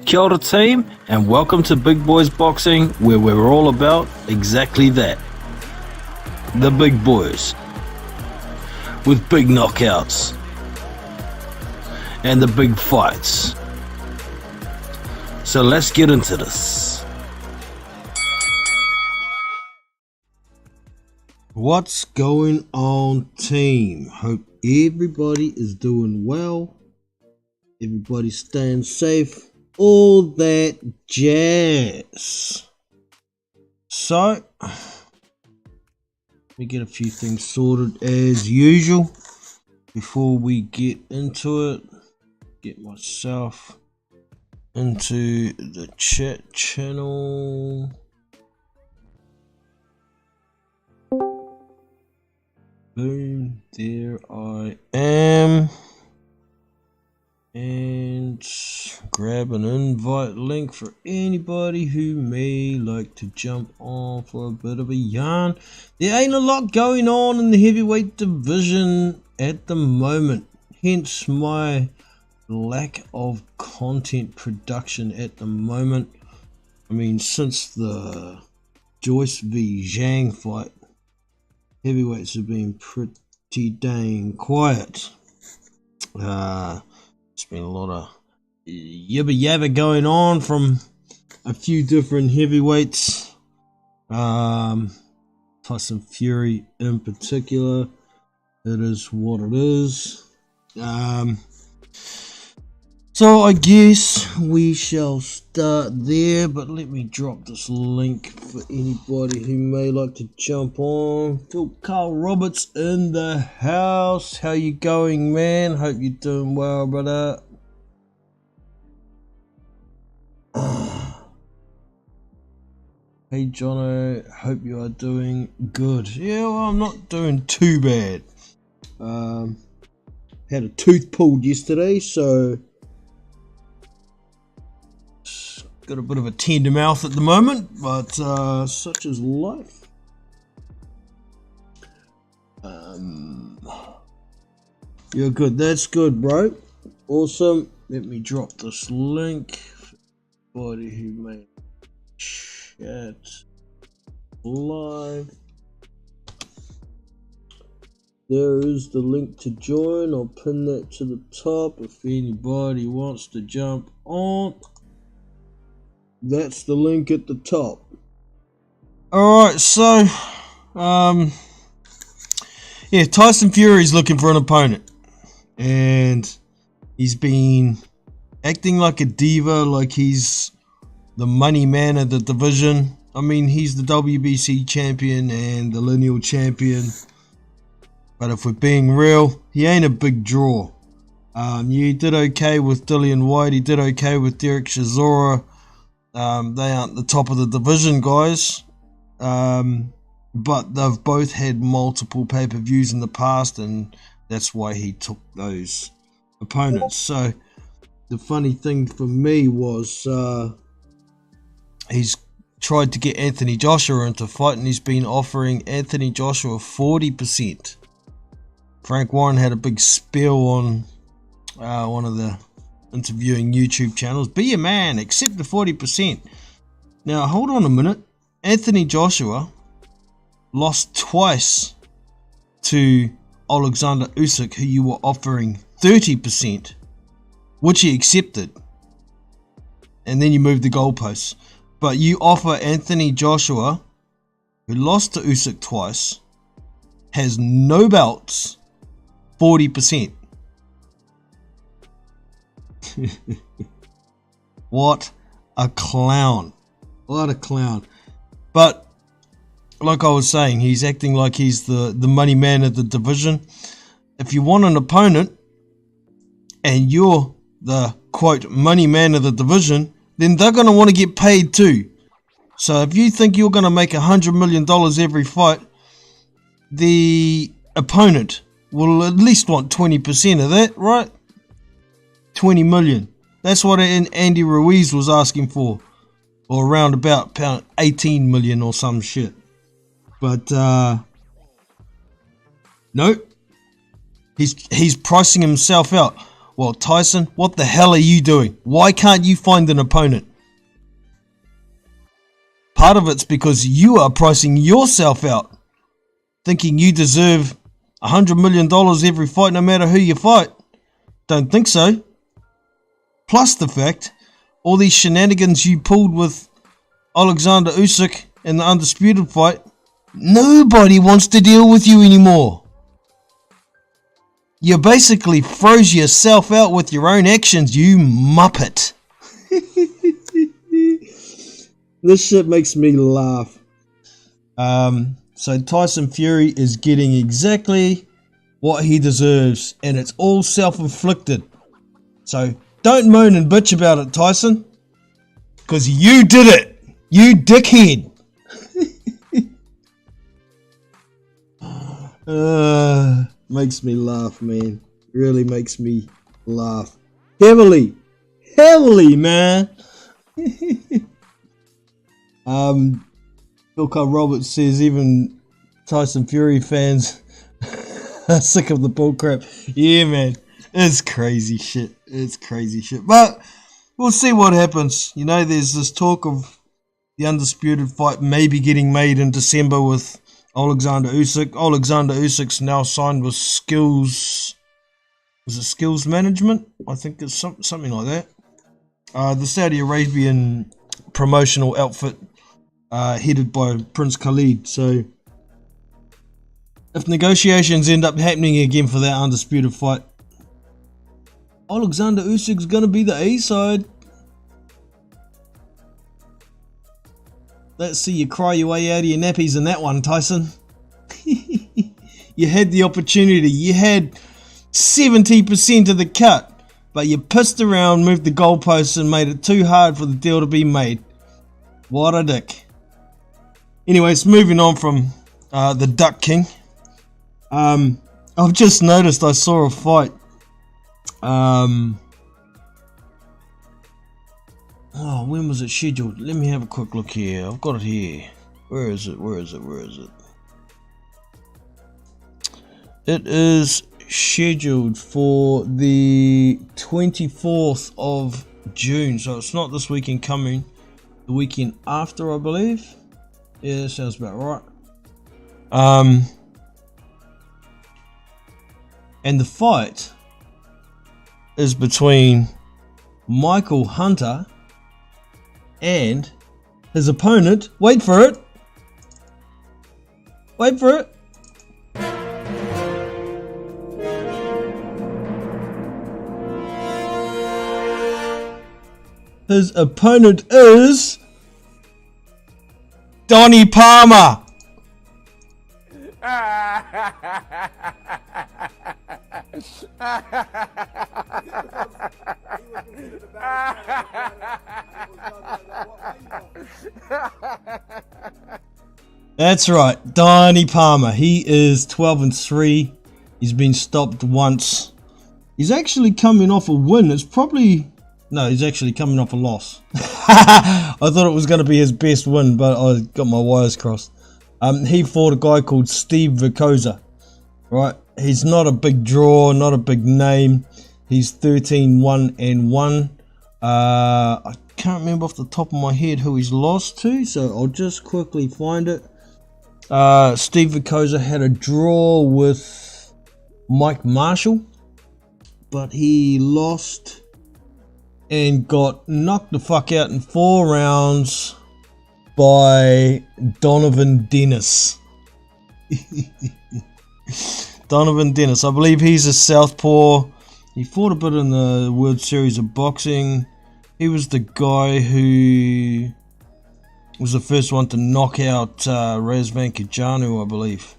Kia ora team, and welcome to Big Boys Boxing, where we're all about exactly that. The big boys. With big knockouts. And the big fights. So let's get into this. What's going on, team? Hope everybody is doing well. Everybody's staying safe. All that jazz. So, let me get a few things sorted as usual before we get into it. Get myself into the chat channel. Boom, there I am. And grab an invite link for anybody who may like to jump on for a bit of a yarn. There ain't a lot going on in the heavyweight division at the moment, hence my lack of content production at the moment. I mean, since the Joyce v Zhang fight, heavyweights have been pretty dang quiet. It's been a lot of yabba yabba going on from a few different heavyweights. Tyson Fury in particular. It is what it is. So I guess we shall start there, but let me drop this link for anybody who may like to jump on. Phil Carl Roberts in the house. How you going, man? Hope you're doing well, brother. Hey Jono, hope you are doing good. Yeah, well, I'm not doing too bad. Had a tooth pulled yesterday, so got a bit of a tender mouth at the moment, but such is life. You're good. That's good, bro. Awesome. Let me drop this link for anybody who may chat live. There is the link to join. I'll pin that to the top if anybody wants to jump on. That's the link at the top. Alright, so yeah, Tyson Fury's looking for an opponent, and he's been acting like a diva, like he's the money man of the division. I mean, he's the WBC champion and the lineal champion, but if we're being real, he ain't a big draw. He did okay with Dillian White, he did okay with Derek Chisora. They aren't the top of the division, guys, but they've both had multiple pay-per-views in the past, and that's why he took those opponents. So the funny thing for me was he's tried to get Anthony Joshua into fight, and he's been offering Anthony Joshua 40%. Frank Warren had a big spiel on one of the interviewing YouTube channels. Be a man, accept the 40%. Now hold on a minute. Anthony Joshua lost twice to Alexander Usyk, who you were offering 30%, which he accepted, and then you moved the goalposts. But you offer Anthony Joshua, who lost to Usyk twice, has no belts, 40%. What a clown. What a clown. But like I was saying, he's acting like he's the money man of the division. If you want an opponent and you're the quote money man of the division, then they're going to want to get paid too. So if you think you're going to make $100 million every fight, the opponent will at least want 20% of that, right? 20 million. That's what Andy Ruiz was asking for, or around about 18 million or some shit. But no, he's pricing himself out. Well, Tyson, what the hell are you doing? Why can't you find an opponent? Part of it's because you are pricing yourself out, thinking you deserve $100 million every fight no matter who you fight. Don't think so. Plus the fact, all these shenanigans you pulled with Alexander Usyk in the undisputed fight, nobody wants to deal with you anymore. You basically froze yourself out with your own actions, you muppet. This shit makes me laugh. So Tyson Fury is getting exactly what he deserves, and it's all self-inflicted. So don't moan and bitch about it, Tyson, because you did it, you dickhead. Makes me laugh, man. Really makes me laugh. Heavily, man. Bill Carl Roberts says even Tyson Fury fans are sick of the bullcrap. Yeah, man. It's crazy shit. It's crazy shit. But we'll see what happens. You know, there's this talk of the undisputed fight maybe getting made in December with Alexander Usyk. Alexander Usyk's now signed with Skills. Is it Skills Management? I think it's something like that. The Saudi Arabian promotional outfit headed by Prince Khalid. So if negotiations end up happening again for that undisputed fight, Alexander Usyk's going to be the A-side. Let's see you cry your way out of your nappies in that one, Tyson. You had the opportunity. You had 70% of the cut, but you pissed around, moved the goalposts and made it too hard for the deal to be made. What a dick. Anyways, moving on from the Duck King. I've just noticed I saw a fight. Oh, when was it scheduled? Let me have a quick look here. I've got it here. Where is it? It is scheduled for the 24th of June. So it's not this weekend coming. The weekend after, I believe. Yeah, that sounds about right. And the fight is between Michael Hunter and his opponent. Wait for it. His opponent is Donnie Palmer. That's right, Donnie Palmer. He is 12-3. He's been stopped once. He's actually coming off a win. He's actually coming off a loss. I thought it was going to be his best win, but I got my wires crossed. He fought a guy called Steve Vicosa. Right? He's not a big draw, not a big name. He's 13-1-1. I can't remember off the top of my head who he's lost to, so I'll just quickly find it. Steve Vicosa had a draw with Mike Marshall, but he lost and got knocked the fuck out in 4 rounds by Donovan Dennis. Donovan Dennis, I believe he's a southpaw. He fought a bit in the World Series of Boxing. He was the guy who was the first one to knock out Razvan Kajanu, I believe.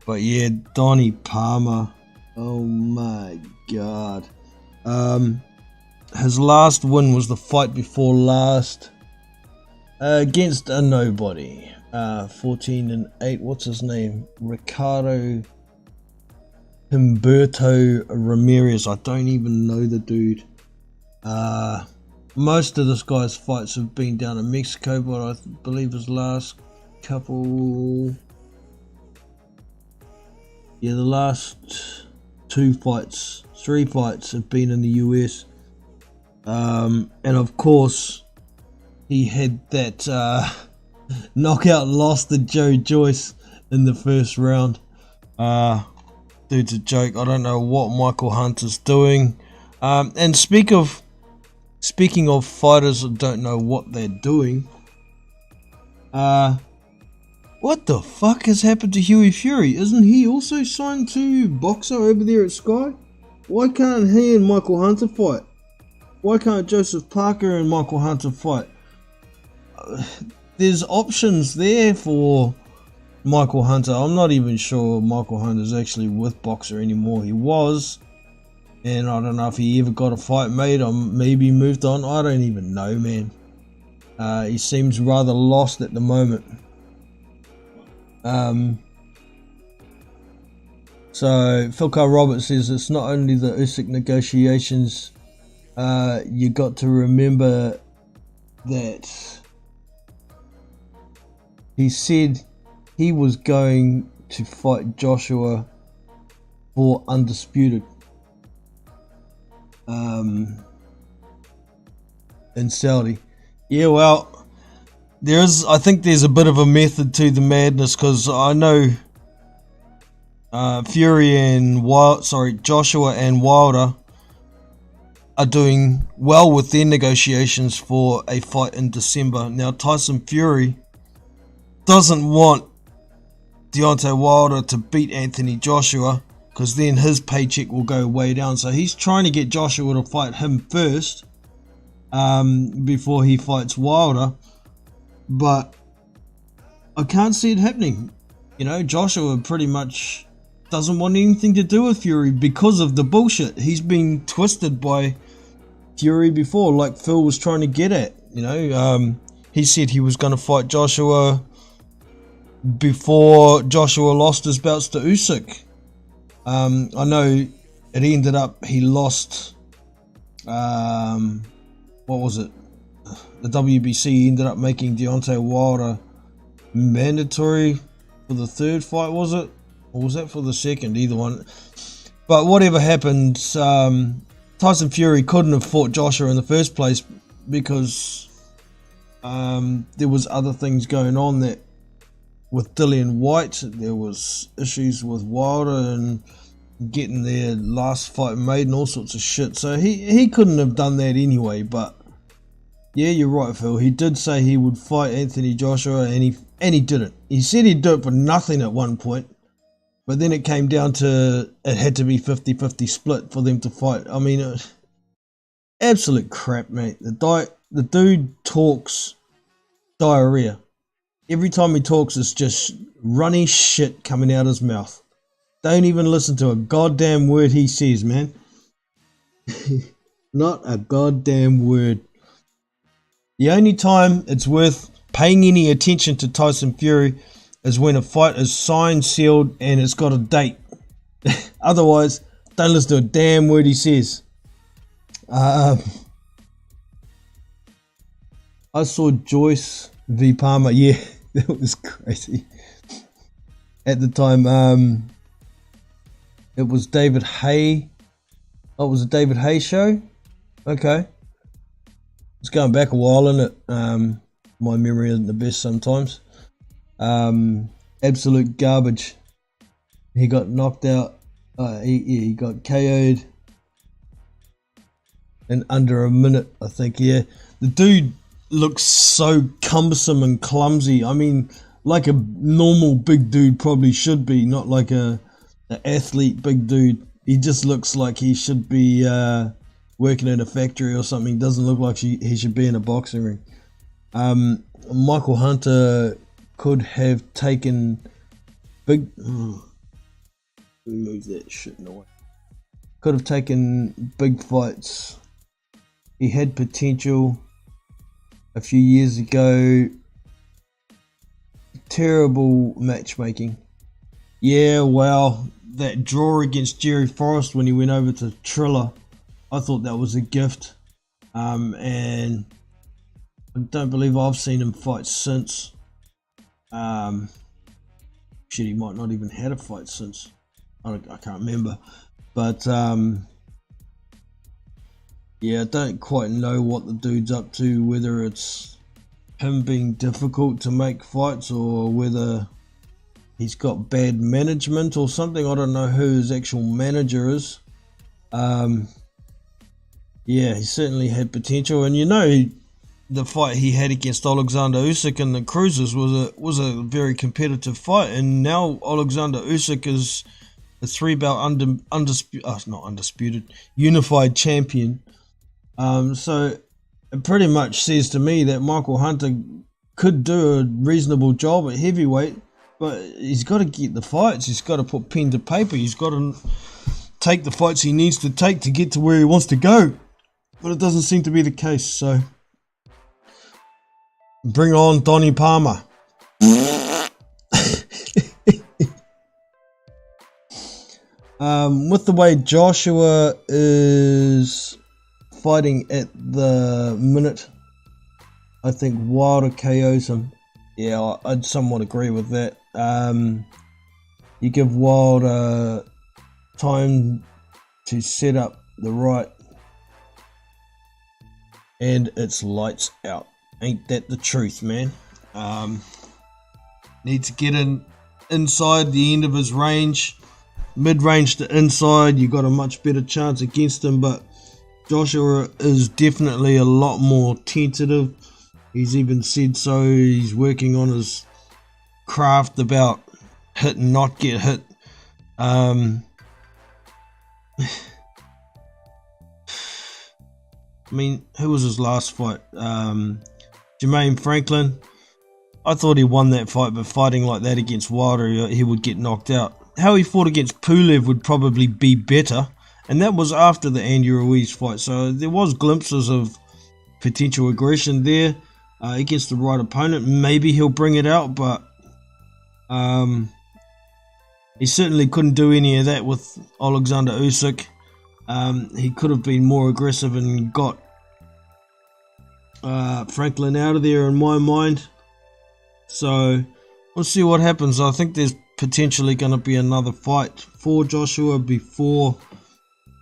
But yeah, Donnie Palmer. Oh my god. His last win was the fight before last against a nobody. 14-8. What's his name? Ricardo Humberto Ramirez. I don't even know the dude. Most of this guy's fights have been down in Mexico, but I believe his last couple... Yeah, the last 3 fights have been in the US. And of course, he had that knockout loss to Joe Joyce in the first round. Dude's a joke. I don't know what Michael Hunter's doing. And speaking of fighters that don't know what they're doing, what the fuck has happened to Hughie Fury? Isn't he also signed to Boxer over there at Sky? Why can't he and Michael Hunter fight? Why can't Joseph Parker and Michael Hunter fight? There's options there for Michael Hunter. I'm not even sure Michael Hunter's actually with Boxer anymore. He was, and I don't know if he ever got a fight made or maybe moved on. I don't even know, man. He seems rather lost at the moment. So Phil Carl Roberts says it's not only the Usyk negotiations. You got to remember that he said he was going to fight Joshua for undisputed in Saudi. Yeah, well, I think there's a bit of a method to the madness, because I know Joshua and Wilder are doing well with their negotiations for a fight in December. Now, Tyson Fury doesn't want Deontay Wilder to beat Anthony Joshua, because then his paycheck will go way down. So he's trying to get Joshua to fight him first before he fights Wilder. But I can't see it happening. You know, Joshua pretty much doesn't want anything to do with Fury because of the bullshit. He's been twisted by Fury before, like Phil was trying to get at. You know, he said he was going to fight Joshua before Joshua lost his belts to Usyk. I know it ended up he lost. What was it? The WBC ended up making Deontay Wilder mandatory for the third fight, was it? Or was that for the second? Either one. But whatever happened, Tyson Fury couldn't have fought Joshua in the first place because there was other things going on that with Dillian White. There was issues with Wilder and getting their last fight made and all sorts of shit. So he couldn't have done that anyway. But yeah, you're right, Phil. He did say he would fight Anthony Joshua, and he didn't. He said he'd do it for nothing at one point, but then it came down to it had to be 50-50 split for them to fight. I mean, absolute crap, mate. The dude talks diarrhea. Every time he talks, it's just runny shit coming out his mouth. Don't even listen to a goddamn word he says, man. Not a goddamn word. The only time it's worth paying any attention to Tyson Fury is when a fight is signed, sealed, and it's got a date. Otherwise, don't listen to a damn word he says. I saw Joyce v Palmer. Yeah, that was crazy. At the time, it was David Hay. Oh, it was a David Hay show? Okay. It's going back a while, isn't it? My memory isn't the best sometimes. Absolute garbage. He got knocked out. He got KO'd in under a minute, I think. Yeah, the dude looks so cumbersome and clumsy. I mean, like a normal big dude probably should be, not like an athlete big dude. He just looks like he should be working in a factory or something. He doesn't look like he should be in a boxing ring. Michael Hunter could have taken big... move that shit in the way. Could have taken big fights. He had potential a few years ago. Terrible matchmaking. Yeah, well, that draw against Jerry Forrest when he went over to Triller, I thought that was a gift. And I don't believe I've seen him fight since. Shit, he might not even had a fight since. I can't remember. But yeah, I don't quite know what the dude's up to, whether it's him being difficult to make fights or whether he's got bad management or something. I don't know who his actual manager is. Yeah, he certainly had potential, and the fight he had against Alexander Usyk in the cruisers was a very competitive fight, and now Alexander Usyk is a 3-bout unified champion. So it pretty much says to me that Michael Hunter could do a reasonable job at heavyweight, but he's got to get the fights. He's got to put pen to paper. He's got to take the fights he needs to take to get to where he wants to go. But it doesn't seem to be the case, so bring on Donny Palmer. With the way Joshua is fighting at the minute, I think Wilder KOs him. Yeah, I'd somewhat agree with that. You give Wilder time to set up the right, and it's lights out. Ain't that the truth, man? Need to get inside the end of his range, mid-range to inside. You got a much better chance against him, but Joshua is definitely a lot more tentative. He's even said so. He's working on his craft about hit and not get hit. I mean, who was his last fight? Jermaine Franklin. I thought he won that fight, but fighting like that against Wilder, he would get knocked out. How he fought against Pulev would probably be better, and that was after the Andy Ruiz fight, so there was glimpses of potential aggression there against the right opponent. Maybe he'll bring it out, but he certainly couldn't do any of that with Alexander Usyk. He could have been more aggressive and got Franklin out of there, in my mind. So we'll see what happens. I think there's potentially going to be another fight for Joshua before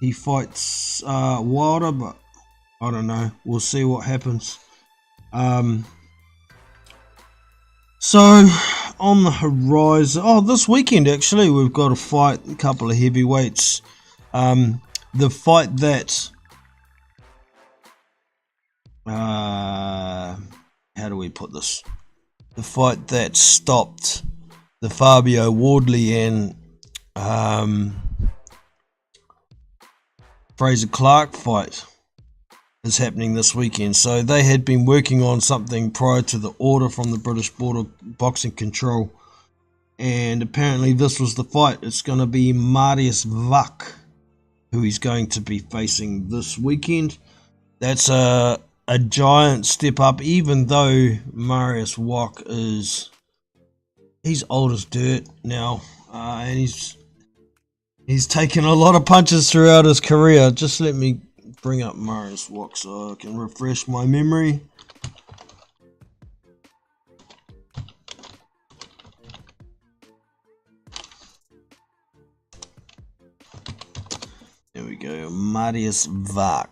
he fights Wilder, but I don't know. We'll see what happens. So on the horizon, this weekend actually we've got a fight, a couple of heavyweights. The fight that how do we put this? The fight that stopped the Fabio Wardley and Fraser Clark fight is happening this weekend. So they had been working on something prior to the order from the British Board of Boxing Control, and apparently this was the fight. It's going to be Marius Vuk who he's going to be facing this weekend. That's a giant step up, even though Marius Vuk he's old as dirt now, and he's taken a lot of punches throughout his career. Just let me bring up Marius Vuk so I can refresh my memory. There we go, Marius Vuk.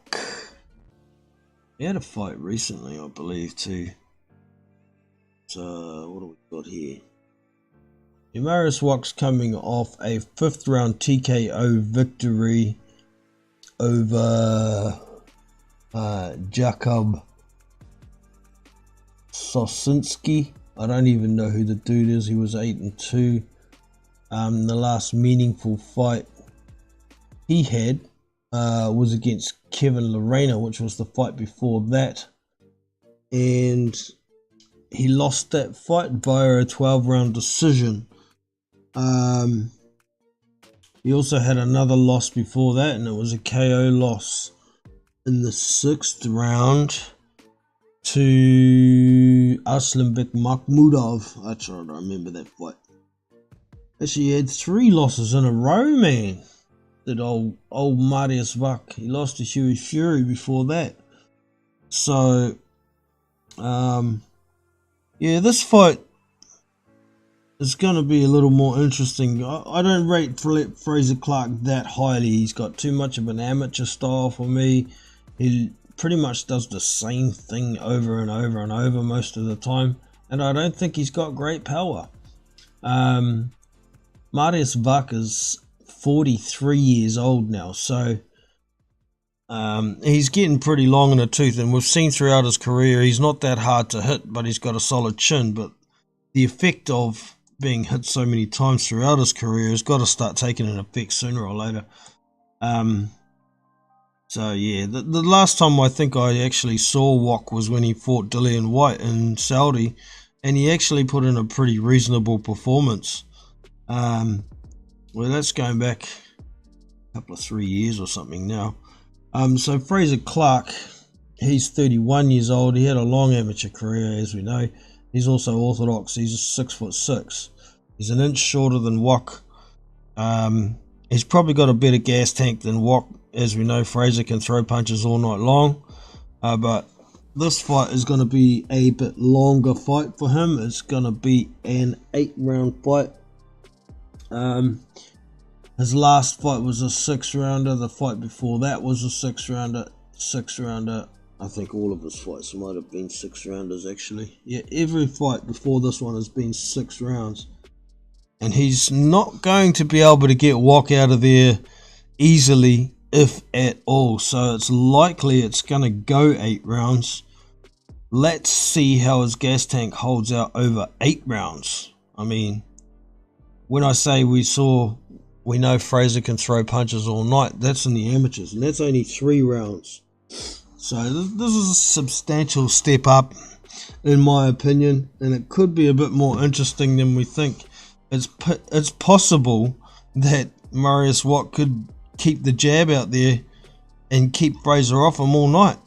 He had a fight recently, I believe, too. So, what do we got here? Marius Vuk's coming off a 5th round TKO victory over Jakub Sosinski. I don't even know who the dude is. He was 8-2. The last meaningful fight he had was against Kevin Lorena, which was the fight before that, and he lost that fight via a 12-round decision. He also had another loss before that, and it was a KO loss in the 6th round to Aslanbek Makhmudov. I try to remember that fight. Actually, he had 3 losses in a row, man. That old Marius Vuk. He lost to Huey Fury before that. So, yeah, this fight it's going to be a little more interesting. I don't rate Fraser Clark that highly. He's got too much of an amateur style for me. He pretty much does the same thing over and over and over most of the time, and I don't think he's got great power. Marius Vuk is 43 years old now, so he's getting pretty long in the tooth, and we've seen throughout his career he's not that hard to hit, but he's got a solid chin. But the effect of being hit so many times throughout his career has got to start taking an effect sooner or later. So yeah, the last time I think I actually saw Wok was when he fought Dillian White in Saudi, and he actually put in a pretty reasonable performance. Well, that's going back a couple of 3 years or something now. So Fraser Clark, he's 31 years old. He had a long amateur career, as we know. He's also orthodox. He's 6'6". He's an inch shorter than Wok. He's probably got a better gas tank than Wok. As we know, Fraser can throw punches all night long. But this fight is going to be a bit longer fight for him. It's going to be an 8-round fight. His last fight was a 6-rounder. The fight before that was a 6-rounder. I think all of his fights might have been 6-rounders actually. Yeah, every fight before this one has been 6 rounds. And he's not going to be able to get Wok out of there easily, if at all. So it's likely it's going to go 8 rounds. Let's see how his gas tank holds out over 8 rounds. I mean, when I say we know Fraser can throw punches all night, that's in the amateurs, and that's only 3 rounds. So this is a substantial step up, in my opinion, and it could be a bit more interesting than we think. It's possible that Marius Wok could keep the jab out there and keep Fraser off him all night.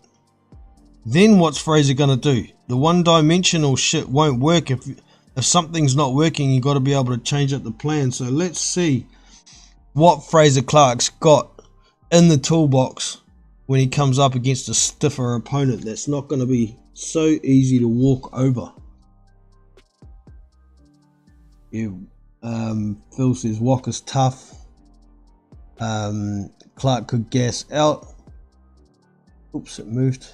Then what's Fraser going to do? The one-dimensional shit won't work. If something's not working, you've got to be able to change up the plan. So let's see what Fraser Clark's got in the toolbox when he comes up against a stiffer opponent that's not going to be so easy to walk over. Yeah, Phil says Wok is tough. Clark could gas out. Oops, it moved.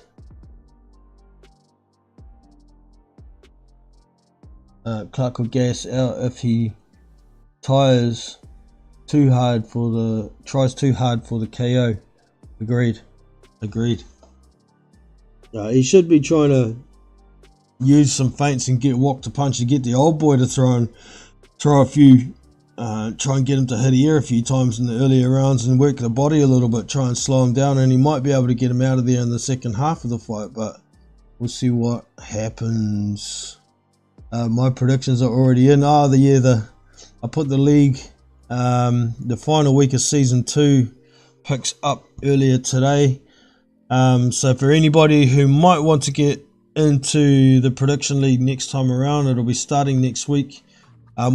Clark could gas out if he tries too hard for the KO. Agreed. He should be trying to use some feints and get Wok to punch and get the old boy to try a few, try and get him to hit the air a few times in the earlier rounds and work the body a little bit, try and slow him down, and he might be able to get him out of there in the second half of the fight, but we'll see what happens. My predictions are already in. I put the league, the final week of season 2 picks up earlier today. So for anybody who might want to get into the prediction league next time around, it'll be starting next week.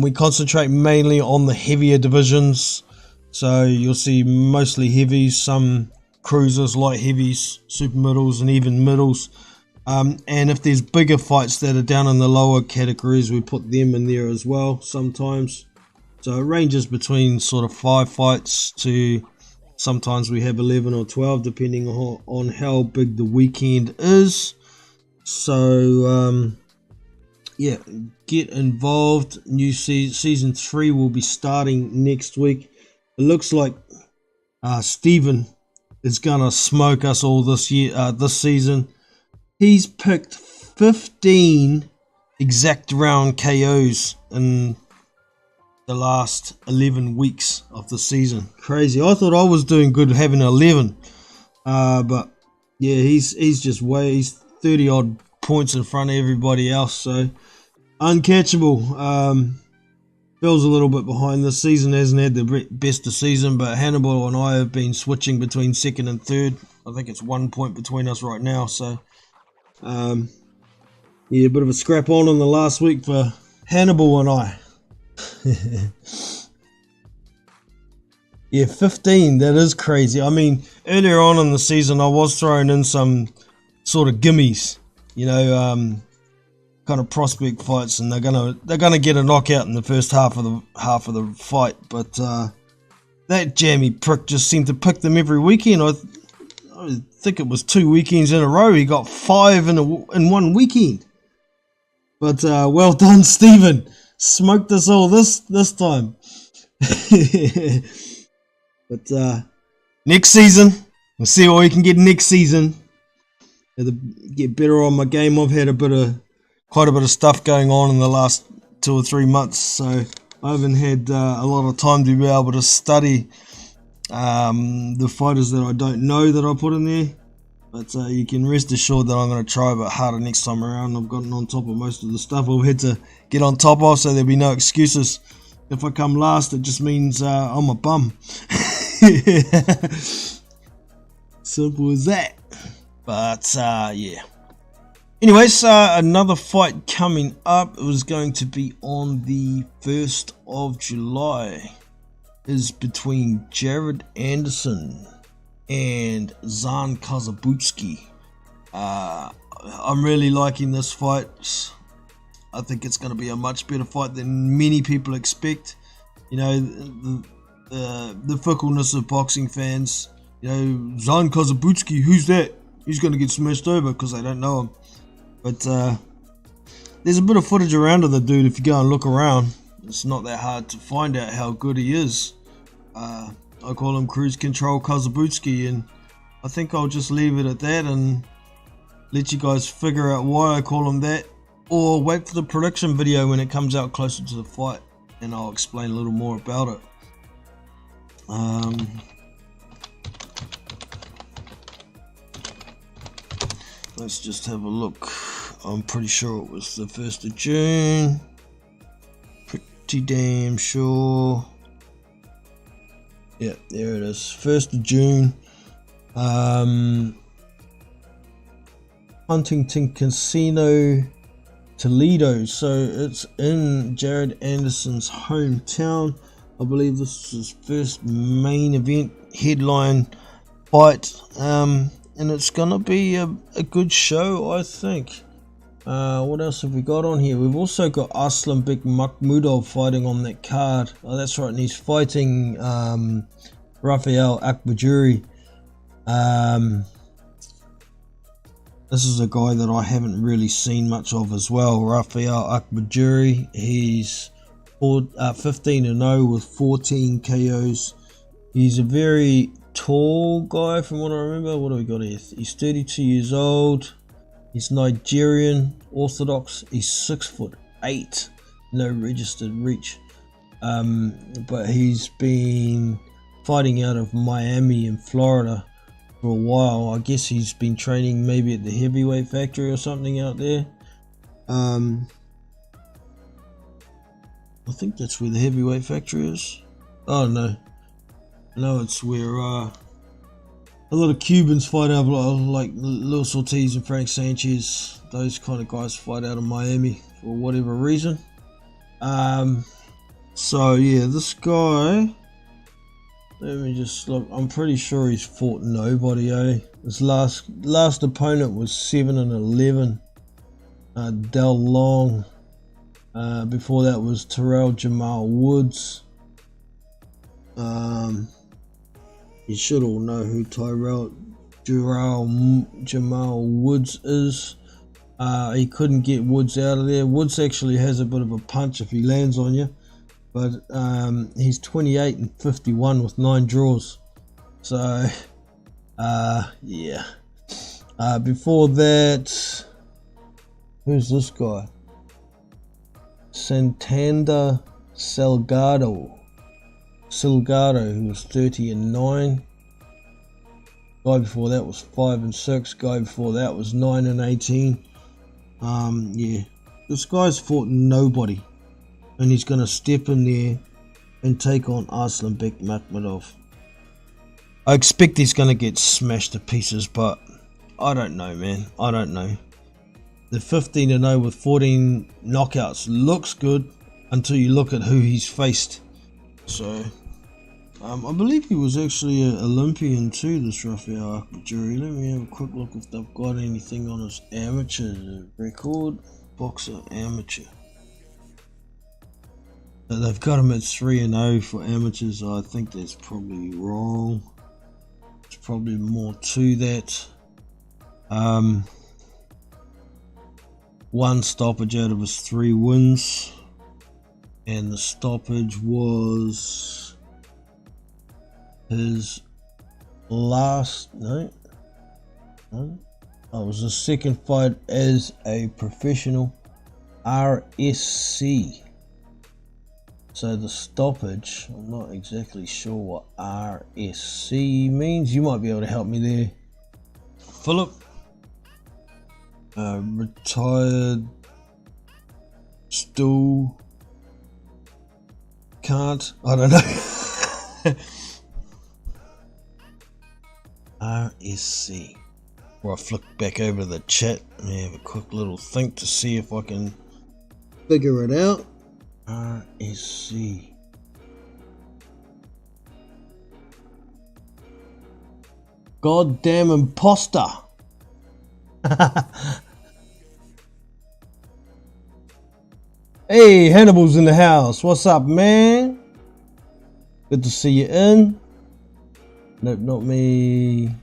We concentrate mainly on the heavier divisions, so you'll see mostly heavies, some cruisers, light heavies, super middles, and even middles. And if there's bigger fights that are down in the lower categories, we put them in there as well sometimes. So it ranges between sort of 5 fights to sometimes we have 11 or 12, depending on how big the weekend is. So yeah, get involved. New season 3 will be starting next week. It looks like Steven is gonna smoke us all this season. He's picked 15 exact round KOs in the last 11 weeks of the season. Crazy. I thought I was doing good having 11, but yeah, he's 30 odd points in front of everybody else, so uncatchable. Phil's a little bit behind this season, hasn't had the best of season, but Hannibal and I have been switching between second and third. I think it's 1 point between us right now, so yeah, a bit of a scrap on in the last week for Hannibal and I. Yeah, 15, that is crazy. I mean, earlier on in the season I was throwing in some sort of gimmies, kind of prospect fights, and they're gonna get a knockout in the first half of the fight. But that jammy prick just seemed to pick them every weekend. I think it was 2 weekends in a row. He got 5 in one weekend. But well done, Stephen. Smoked us all this time. But next season, we'll see what we can get next season. Get better on my game. I've had quite a bit of stuff going on in the last 2 or 3 months, so I haven't had a lot of time to be able to study the fighters that I don't know that I put in there. But you can rest assured that I'm going to try a bit harder next time around. I've gotten on top of most of the stuff I've had to get on top of, so there'll be no excuses. If I come last, it just means I'm a bum. Simple as that. But yeah. Anyways, another fight coming up. It was going to be on the 1st of July. Is between Jared Anderson and Zan Kazabutski. I'm really liking this fight. I think it's going to be a much better fight than many people expect. You know, the fickleness of boxing fans. You know, Zan Kazabutski, who's that? He's going to get smashed over because they don't know him. But there's a bit of footage around of the dude if you go and look around. It's not that hard to find out how good he is. I call him Cruise Control Kazabutski, and I think I'll just leave it at that and let you guys figure out why I call him that, or wait for the prediction video when it comes out closer to the fight and I'll explain a little more about it. Let's just have a look. I'm pretty sure it was the 1st of June. Pretty damn sure. Yeah, there it is. 1st of June. Huntington Casino, Toledo. So it's in Jared Anderson's hometown. I believe this is his first main event headline fight. And it's gonna be a good show, I think. What else have we got on here? We've also got Aslanbek Makhmudov fighting on that card. Oh, that's right, and he's fighting Rafael Akbajuri. This is a guy that I haven't really seen much of as well, Rafael Akbajuri. He's 15-0 with 14 KOs. He's a very tall guy from what I remember. What do we got here? He's 32 years old. He's Nigerian Orthodox. He's 6'8", no registered reach. But he's been fighting out of Miami in Florida for a while. I guess he's been training maybe at the heavyweight factory or something out there. I think that's where the heavyweight factory is. Oh no, it's where a lot of Cubans fight out, like Luis Ortiz and Frank Sanchez. Those kind of guys fight out of Miami for whatever reason. So yeah, this guy, let me just look. I'm pretty sure he's fought nobody. His last opponent was 7-11. Del Long. Before that was Terrell Jamal Woods. You should all know who Tyrell Jamal Woods is. He couldn't get Woods out of there. Woods actually has a bit of a punch if he lands on you. But he's 28-51 with 9 draws. So, yeah. Before that, who's this guy? Santander Salgado, who was 30-9. Guy before that was 5-6. Guy before that was 9-18. Yeah, this guy's fought nobody, and he's gonna step in there and take on Aslanbek Makhmudov. I expect he's gonna get smashed to pieces, but I don't know, man. I don't know. The 15-0 with 14 knockouts looks good until you look at who he's faced. So, I believe he was actually an Olympian too, this Rafael Akbajuri. Let me have a quick look if they've got anything on his amateur record. boxer amateur. So they've got him at 3-0 for amateurs. I think that's probably wrong. There's probably more to that. One stoppage out of his 3 wins, and the stoppage was his last it was his second fight as a professional RSC. So the stoppage, I'm not exactly sure what RSC means. You might be able to help me there, Philip. Retired, still can't, I don't know. RSC. Or I flick back over the chat and have a quick little think to see if I can figure it out. RSC. Goddamn imposter. Hey, Hannibal's in the house. What's up, man? Good to see you in. Nope, not me.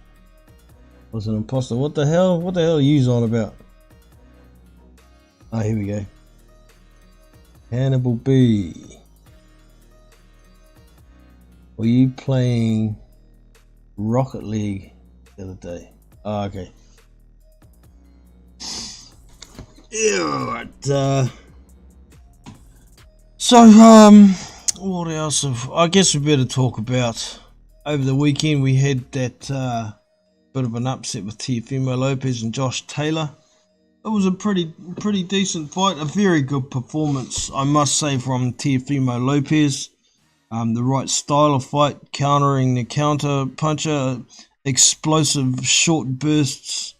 Was an imposter. What the hell? What the hell are you on about? Oh, here we go. Hannibal B. Were you playing Rocket League the other day? Oh, okay. Yeah, so, what else? I guess we better talk about. Over the weekend, we had that bit of an upset with Teofimo Lopez and Josh Taylor. It was a pretty decent fight, a very good performance, I must say, from Teofimo Lopez. The right style of fight, countering the counter puncher, explosive short bursts.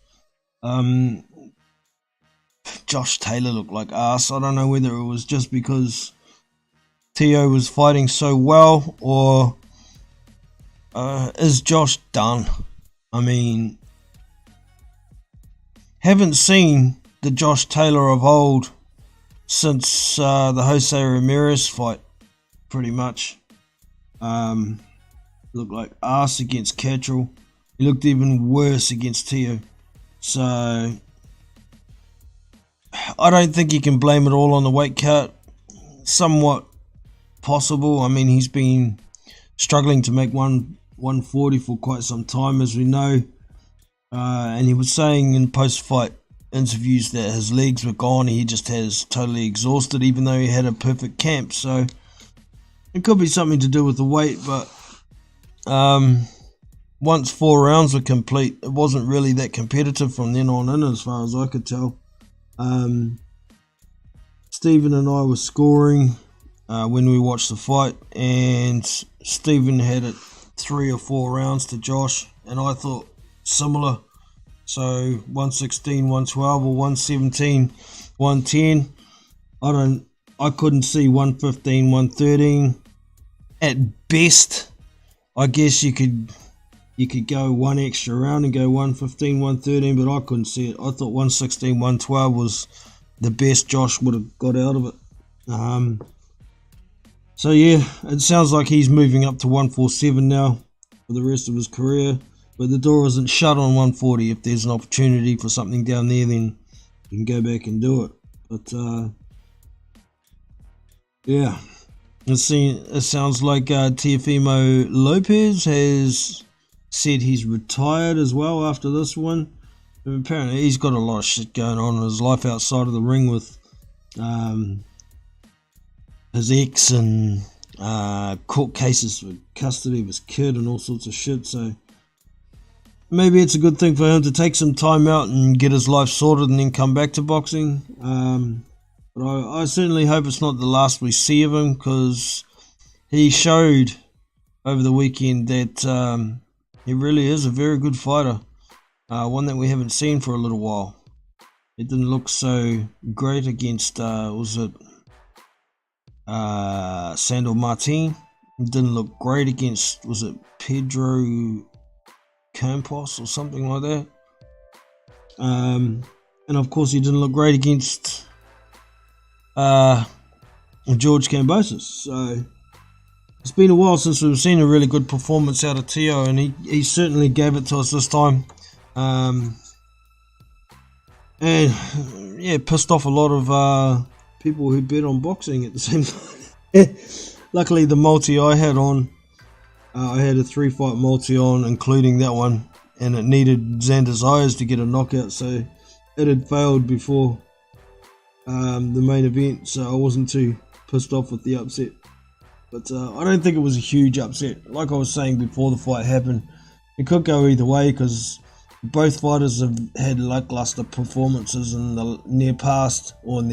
Josh Taylor looked like ass. I don't know whether it was just because Teo was fighting so well, or is Josh done? I mean, haven't seen the Josh Taylor of old since the Jose Ramirez fight, pretty much. Looked like ass against Cattrall. He looked even worse against Teo. So I don't think you can blame it all on the weight cut. Somewhat possible. I mean, he's been struggling to make 140 for quite some time, as we know. And he was saying in post-fight interviews that his legs were gone. He just has totally exhausted, even though he had a perfect camp. So it could be something to do with the weight, but once 4 rounds were complete, it wasn't really that competitive from then on in, as far as I could tell. Stephen and I were scoring when we watched the fight, and Stephen had it 3 or 4 rounds to Josh, and I thought similar. So 116, 112, or 117, 110. I couldn't see 115, 113. At best, I guess you could go one extra round and go 115, 113, but I couldn't see it. I thought 116, 112 was the best Josh would have got out of it. So yeah, it sounds like he's moving up to 147 now for the rest of his career, but the door isn't shut on 140. If there's an opportunity for something down there, then you can go back and do it. But yeah, it sounds like Teofimo Lopez has said he's retired as well after this one. And apparently he's got a lot of shit going on in his life outside of the ring with his ex and court cases for custody of his kid and all sorts of shit. So maybe it's a good thing for him to take some time out and get his life sorted and then come back to boxing. But I certainly hope it's not the last we see of him, because he showed over the weekend that he really is a very good fighter. One that we haven't seen for a little while. It didn't look so great against, Sandor Martin. It didn't look great against, was it Pedro Campos or something like that? And of course he didn't look great against George Kambosos. So it's been a while since we've seen a really good performance out of Teo, and he certainly gave it to us this time. And yeah, pissed off a lot of people who bet on boxing at the same time. Luckily, the multi I had on, I had a 3-fight multi on, including that one, and it needed Xander Zayas to get a knockout, so it had failed before the main event, so I wasn't too pissed off with the upset. But I don't think it was a huge upset. Like I was saying before the fight happened, it could go either way because both fighters have had lackluster performances in the near past or in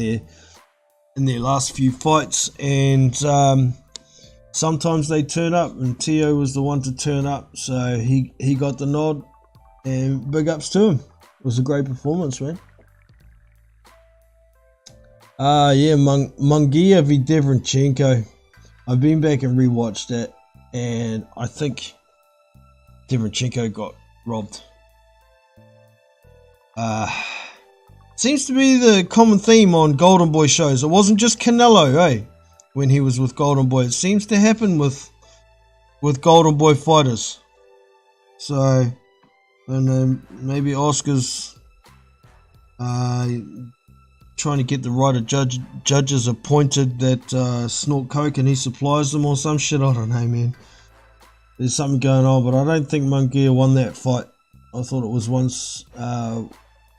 their last few fights, and sometimes they turn up, and Teo was the one to turn up, so he got the nod, and big ups to him. It was a great performance, man. Yeah, Munguia v Devenchenko. I've been back and rewatched that, and I think Devenchenko got robbed. Seems to be the common theme on Golden Boy shows. It wasn't just Canelo, eh? When he was with Golden Boy, it seems to happen with Golden Boy fighters. So, and maybe Oscar's trying to get the right of judges appointed that snort coke and he supplies them or some shit. I don't know, man. There's something going on, but I don't think Munguia won that fight. I thought it was once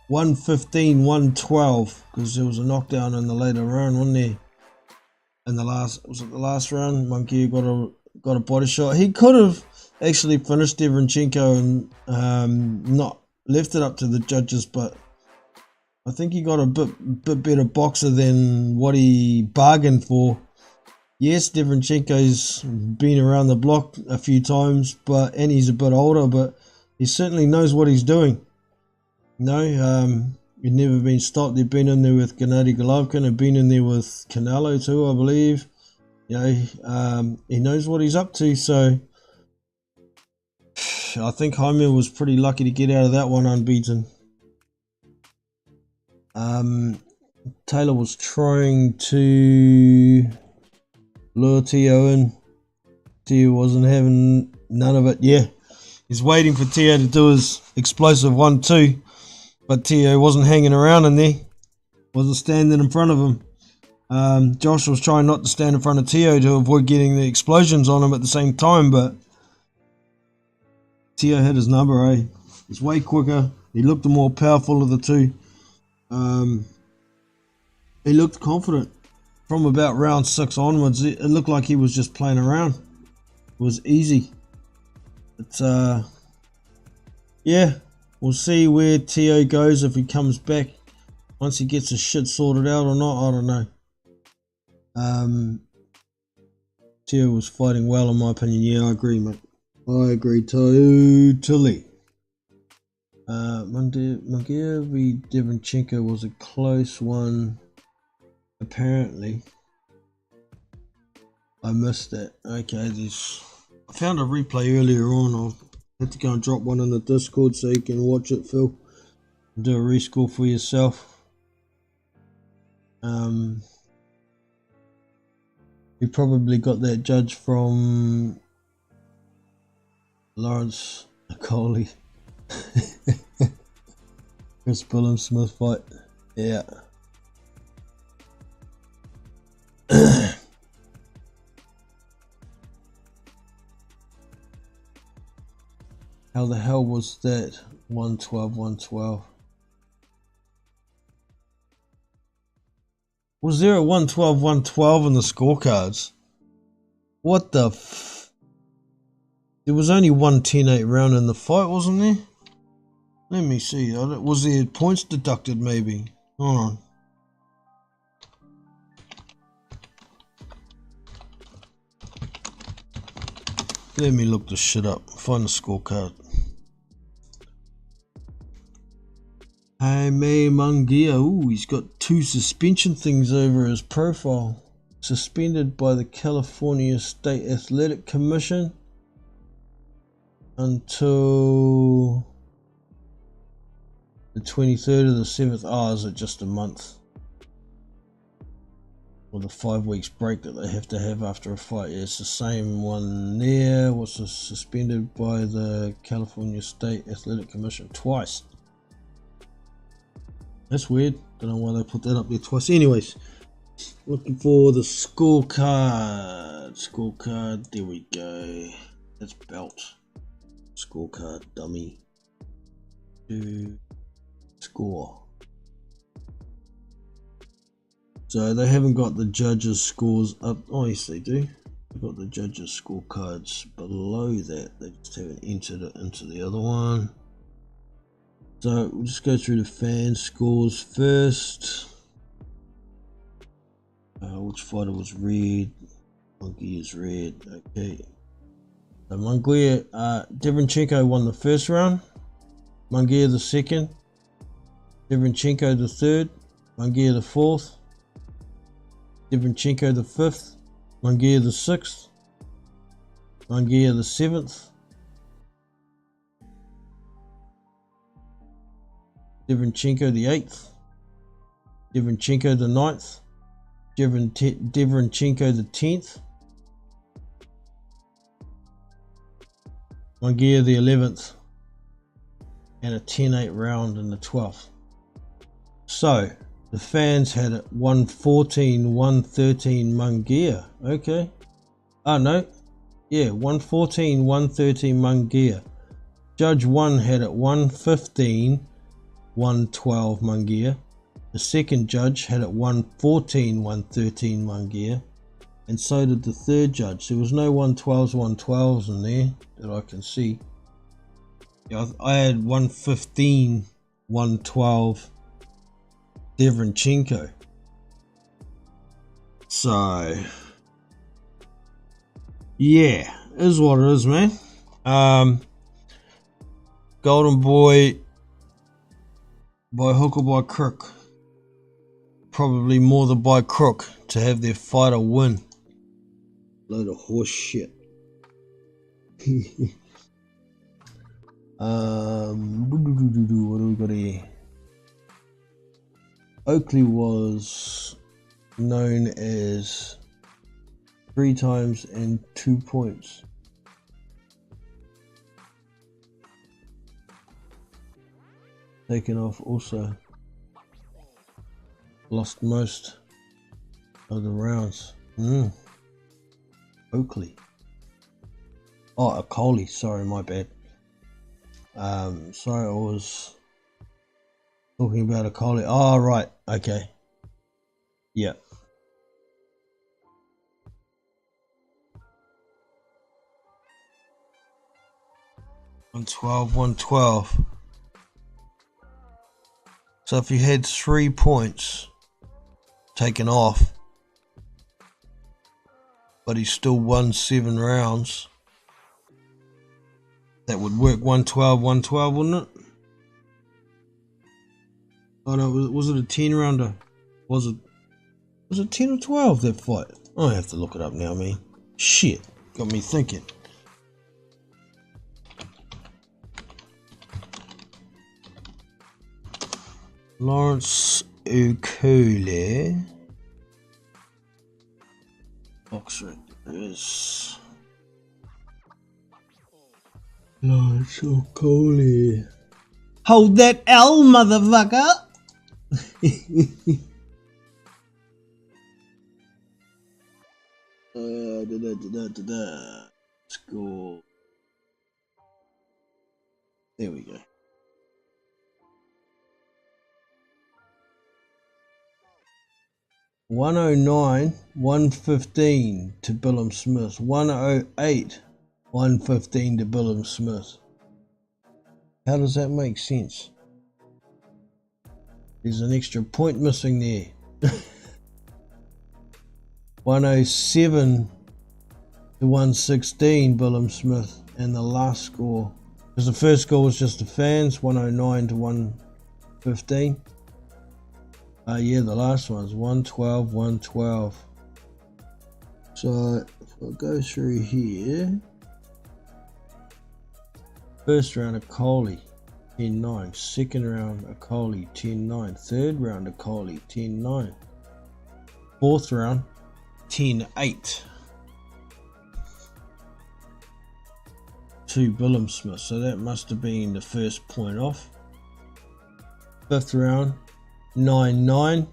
115-112 because there was a knockdown in the later round, wasn't there? In the last round, Munguia got a body shot. He could have actually finished Devenchenko and not left it up to the judges, but I think he got a bit better boxer than what he bargained for. Yes, Devenchenko's been around the block a few times, and he's a bit older, but he certainly knows what he's doing. He'd never been stopped. They've been in there with Gennady Golovkin. They've been in there with Canelo too, I believe. He knows what he's up to. So I think Jaime was pretty lucky to get out of that one unbeaten. Taylor was trying to lure Teo in. Teo wasn't having none of it. Yeah, he's waiting for Teo to do his explosive 1-2. But Teo wasn't hanging around in there, wasn't standing in front of him. Josh was trying not to stand in front of Teo to avoid getting the explosions on him at the same time, but Teo had his number, eh? He's way quicker. He looked the more powerful of the two. He looked confident. From about round 6 onwards, it looked like he was just playing around. It was easy. But, yeah. We'll see where Teo goes if he comes back. Once he gets his shit sorted out or not, I don't know. Teo was fighting well in my opinion. Yeah, I agree, mate. I agree totally. Munguia v Devenchenko was a close one. Apparently. I missed that. Okay, I found a replay earlier on. I'll have to go and drop one in the Discord so you can watch it, Phil. Do a rescore for yourself. We probably got that judge from Lawrence Coley. Chris Billum Smith fight. Yeah. How the hell was that 112-112? Was there a 112-112 in the scorecards? What the f... There was only one 10-8 round in the fight, wasn't there? Let me see. Was there points deducted maybe? Hold on. Let me look this shit up. Find the scorecard. Jaime Munguia. Ooh, he's got 2 suspension things over his profile. Suspended by the California State Athletic Commission until the 23rd of the 7th. Oh, is it just a month? or the 5 weeks break that they have to have after a fight. Yeah, it's the same one there. Was suspended by the California State Athletic Commission twice. That's weird. Don't know why they put that up there twice. Anyways, looking for the scorecard. Scorecard, there we go. That's belt. Scorecard, dummy. To score. So they haven't got the judges' scores up. Oh, yes, they do. They've got the judges' scorecards below that. They just haven't entered it into the other one. So we'll just go through the fan scores first. Which fighter was red? Monkey is red. Okay. So Munguia, Devenchenko won the first round. Munguia the second. Devenchenko the third. Munguia the fourth. Devenchenko the fifth. Munguia the sixth. Munguia the seventh. Devenchenko the 8th, Devenchenko the 9th, Devenchenko the 10th, Munguia the 11th, and a 10-8 round in the 12th. So the fans had it 114, 113 Munguia. Okay. Oh no. Yeah, 114, 113 Munguia. Judge 1 had it 115, 112 Munguia. The second judge had it 114, 113 Munguia, and so did the third judge. There was no 112s, 112s in there that I can see. Yeah, I had 115, 112 Devenchenko. So yeah, is what it is, man. Golden Boy, by hook or by crook, probably more than by crook, to have their fighter win. Load of horse shit. What do we got here? Oakley was known as 3 times and 2 points. Taken off also. Lost most of the rounds. Oakley. Oh, Oakley. Sorry, my bad. Sorry, I was talking about Oakley. Oh, right. Okay. Yeah. $112. So if you had 3 points taken off, but he still won 7 rounds, that would work. 112, wouldn't it? Oh no, was it a 10 rounder? Was it 10 or 12 that fight? I have to look it up now, man. Shit, got me thinking. Lawrence Oakley. Boxer is Lawrence Oakley. Hold that L, motherfucker! Score. There we go. $109, $115 to Billum Smith. $108, $115 to Billum Smith. How does that make sense? There's an extra point missing there. 107 to 116 Billum Smith, and the last score, because the first score was just the fans, 109 to 115. Yeah, the last one's 112, 112. So if I go through here, first round of Coley, 10-9. Second round of Coley, 10-9. Third round of Coley, 10-9. Fourth round, 10-8 to Billum Smith. So that must have been the first point off. Fifth round, 9-9.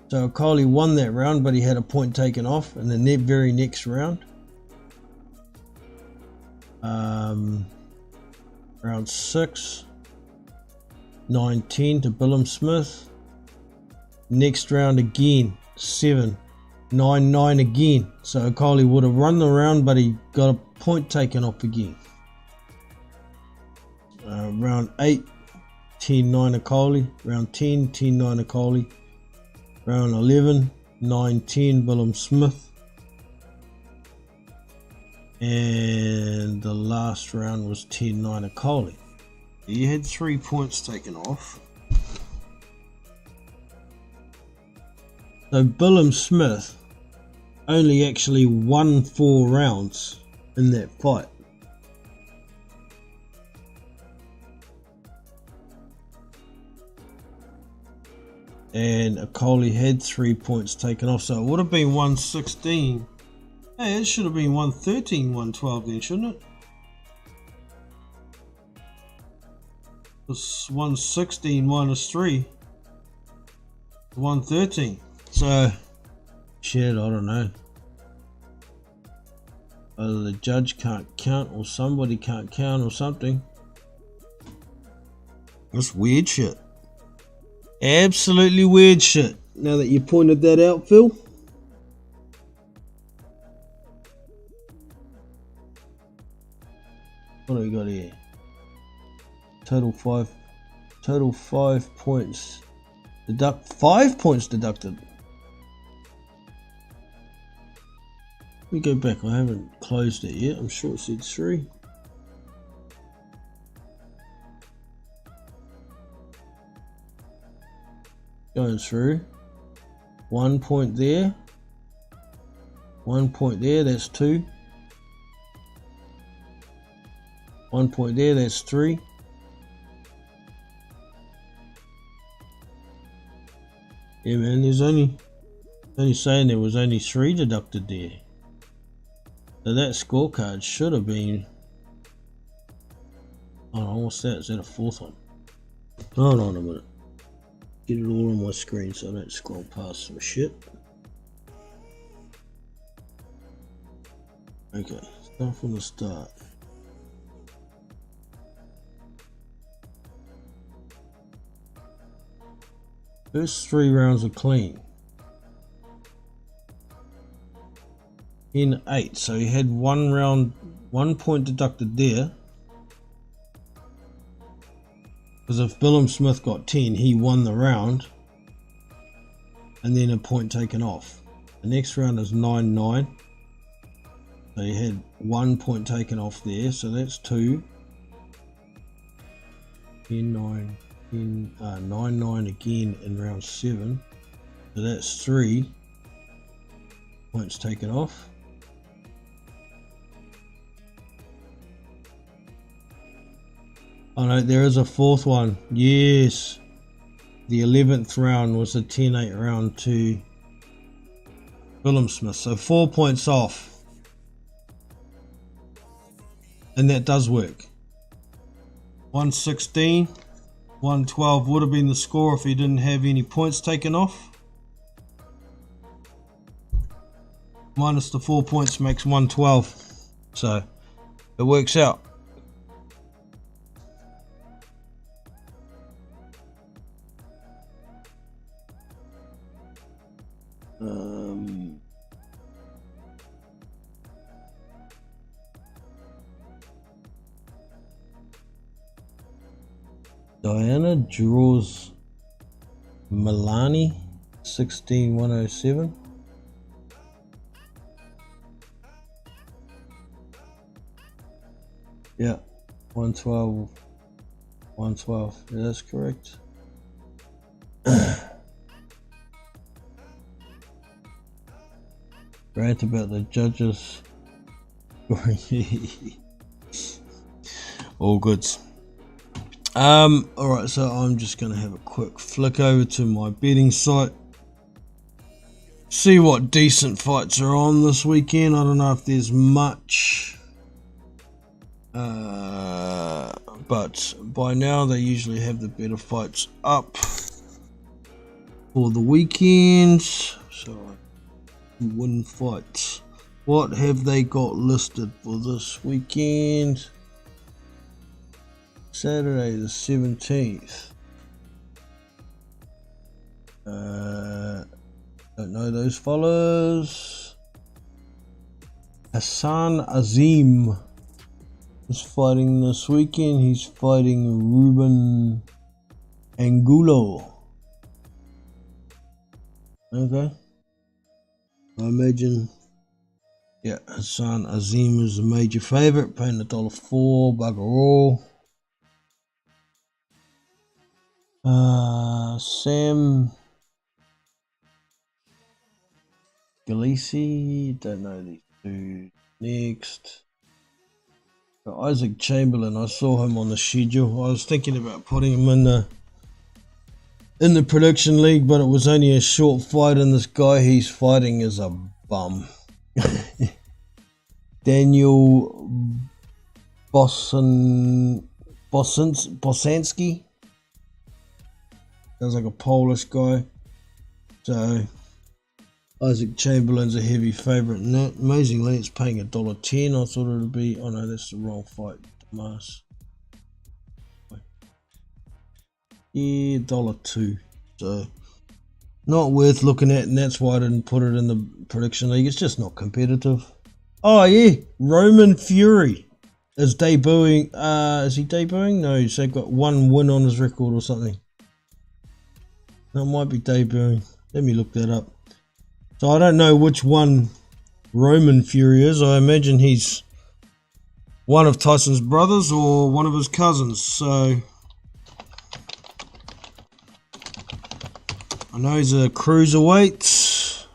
So Okoli won that round, but he had a point taken off in the very next round. Round 6, 9-10 to Billum Smith. Next round again, 7-9-9 again. So Okoli would have run the round, but he got a point taken off again. Round 8, 10-9 Okoli. Round 10, 10-9 Okoli. Round 11, 9-10 Billum Smith. And the last round was 10-9 Okoli. He had 3 points taken off. So Billum Smith only actually won 4 rounds in that fight. And Okoli had 3 points taken off, so it would have been 116. Hey, it should have been 113, 112 then, shouldn't it? It's 116 minus 3, 113. So, shit, I don't know. Either the judge can't count or somebody can't count or something. That's weird shit. Absolutely weird shit. Now that you pointed that out, Phil. What do we got here? Total 5 points. 5 points deducted. Let me go back. I haven't closed it yet. I'm sure it said 3. Going through. 1 point there. 1 point there. That's 2. 1 point there. That's 3. Yeah, man. There's only saying there was only 3 deducted there. So that scorecard should have been. Oh, what's that? Is that a 4th one? Hold on a minute. Get it all on my screen so I don't scroll past some shit. Okay, start from the start. First 3 rounds are clean. In 8, so he had 1 round, 1 point deducted there. Because if Billum Smith got 10, he won the round. And then a point taken off. The next round is 9-9. So he had 1 point taken off there, so that's 2. 10-9, 9-9 again in round 7. So that's 3 points taken off. Oh no, there is a 4th one. Yes. The 11th round was a 10-8 round to Billum Smith. So 4 points off. And that does work. 116. 112 would have been the score if he didn't have any points taken off. Minus the 4 points makes 112. So it works out. Diana draws Milani 16-107. Yeah, 112. 112. Yeah, that's correct. Rant about the judges. All goods. Alright, so I'm just gonna have a quick flick over to my betting site. See what decent fights are on this weekend. I don't know if there's much. But by now they usually have the better fights up for the weekend. So win fights. What have they got listed for this weekend? Saturday the 17th. Don't know those fellas. Hassan Azim is fighting this weekend. He's fighting Ruben Angulo. Okay. I imagine, yeah, Hassan Azim is a major favourite, paying $1.04, bugger all. Sam Galisi, don't know these two. Next. Isaac Chamberlain, I saw him on the schedule. I was thinking about putting him in the prediction league, but it was only a short fight, and this guy he's fighting is a bum. Daniel Bosanski. Sounds like a Polish guy. So Isaac Chamberlain's a heavy favourite in that. Amazingly, it's paying $1.10. I thought it would be. Oh no, that's the wrong fight. Dumbass. Yeah, $1.02. So not worth looking at, and that's why I didn't put it in the prediction league. It's just not competitive. Oh yeah, Roman Fury is debuting. Is he debuting? No, he's got one win on his record or something. That might be debuting. Let me look that up. So I don't know which one Roman Fury is. I imagine he's one of Tyson's brothers or one of his cousins. So I know he's a cruiserweight,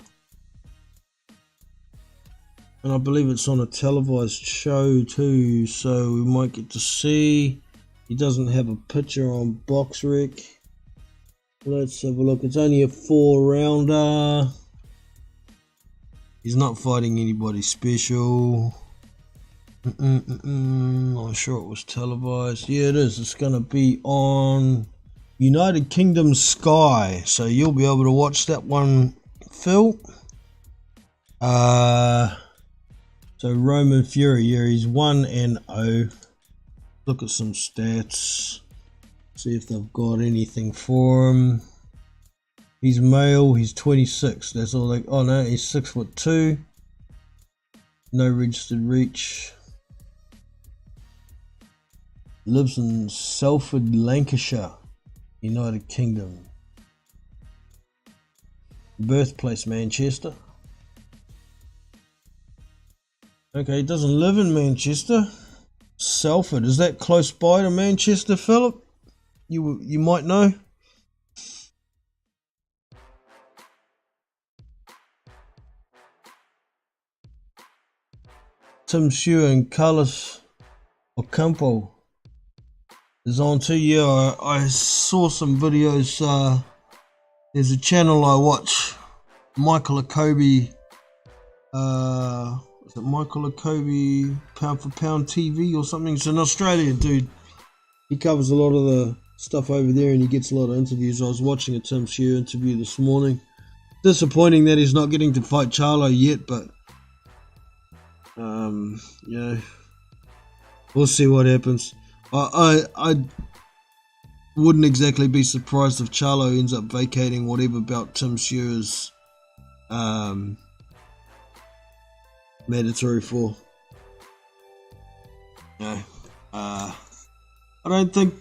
and I believe it's on a televised show too. So we might get to see. He doesn't have a picture on BoxRec. Let's have a look. It's only a 4-rounder. He's not fighting anybody special. I'm sure it was televised. Yeah, it is. It's going to be on United Kingdom Sky. So you'll be able to watch that one, Phil. So Roman Fury, yeah, he's 1-0. Look at some stats. See if they've got anything for him. He's male, he's 26. That's all they. Oh no, he's 6'2". No registered reach. Lives in Salford, Lancashire, United Kingdom. Birthplace Manchester. Okay, he doesn't live in Manchester. Salford, is that close by to Manchester, Philip? You might know. Tim Shue and Carlos Ocampo is on too. Yeah, I saw some videos. There's a channel I watch, Michael Okobi. Is it Michael Okobi Pound for Pound TV or something? It's an Australian dude. He covers a lot of the stuff over there, and he gets a lot of interviews. I was watching a Tim Shue interview this morning. Disappointing that he's not getting to fight Charlo yet, but you know, we'll see what happens. I wouldn't exactly be surprised if Charlo ends up vacating whatever belt Tim Shue is mandatory for. No, I don't think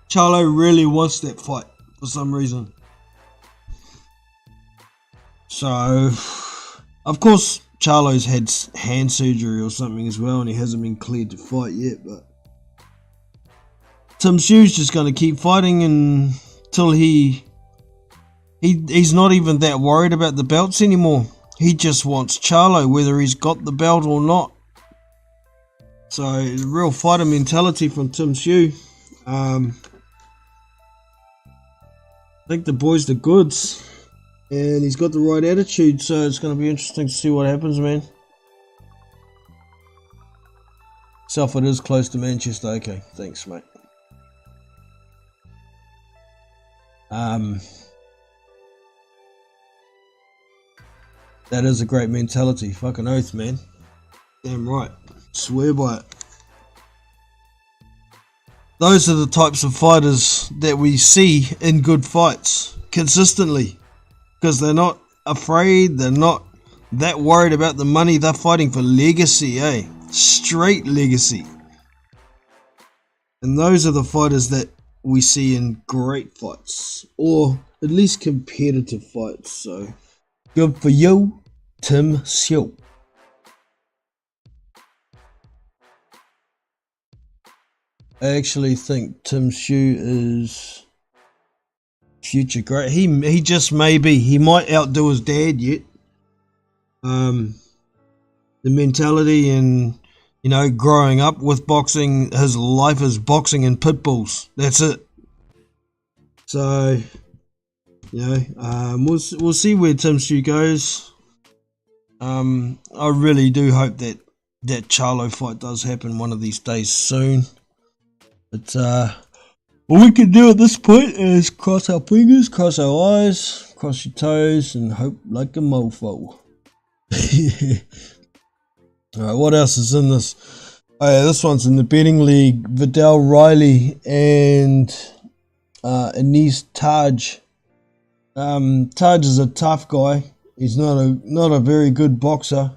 Charlo really wants that fight for some reason. So, of course, Charlo's had hand surgery or something as well, and he hasn't been cleared to fight yet. But Tim Shue's just going to keep fighting until he's not even that worried about the belts anymore. He just wants Charlo, whether he's got the belt or not. So, real fighter mentality from Tim Shue. I think the boy's the goods. And he's got the right attitude, so it's going to be interesting to see what happens, man. Salford is close to Manchester. Okay, thanks, mate. That is a great mentality. Fucking oath, man. Damn right. Swear by it. Those are the types of fighters that we see in good fights consistently, because they're not afraid, they're not that worried about the money, they're fighting for legacy, straight legacy. And those are the fighters that we see in great fights, or at least competitive fights. So good for you, Tim Siew. I actually think Tim Siew is future great. He just may be. He might outdo his dad yet. The mentality and, you know, growing up with boxing, his life is boxing and pit bulls. That's it. So, you know, we'll see where Tim Siew goes. I really do hope that Charlo fight does happen one of these days soon. But all we can do at this point is cross our fingers, cross our eyes, cross your toes, and hope like a mofo. Alright, what else is in this? Oh yeah, this one's in the betting league. Vidal Riley and Anis Taj. Taj is a tough guy. He's not a very good boxer,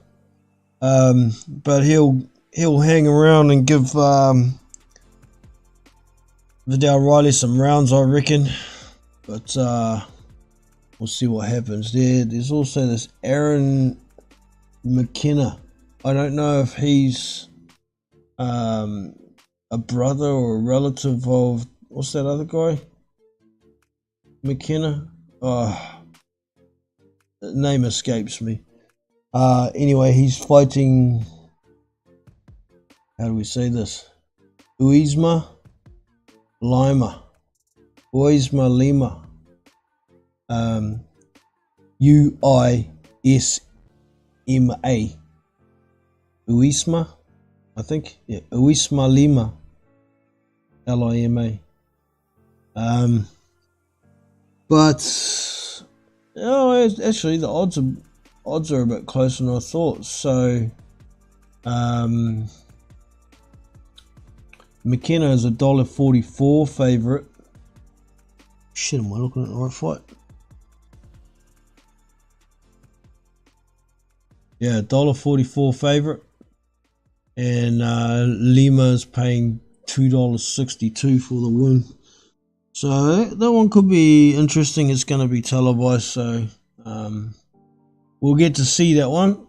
but he'll hang around and give Vidal Riley some rounds, I reckon. But we'll see what happens there. There's also this Aaron McKenna. I don't know if he's a brother or a relative of, what's that other guy? McKenna? Oh, the name escapes me. Anyway, he's fighting, how do we say this? Uisma Lima. U-I-S-M-A. Uisma, I think. Yeah, Uisma Lima. L-I-M-A. But actually the odds are a bit closer than I thought. So McKenna is $1.44 favourite. Shit, am I looking at the right fight? Yeah, $1.44 favourite. And Lima is paying $2.62 for the win. So that one could be interesting. It's going to be televised, so we'll get to see that one.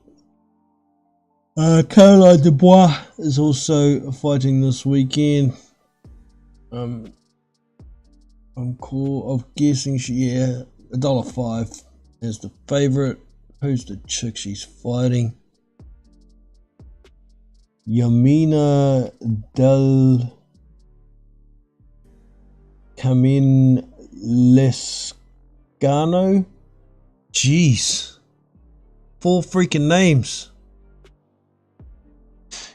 Caroline Dubois is also fighting this weekend. I'm guessing $1.05 is the favourite. Who's the chick she's fighting? Yamina Del Camin Lescano. Jeez, 4 freaking names.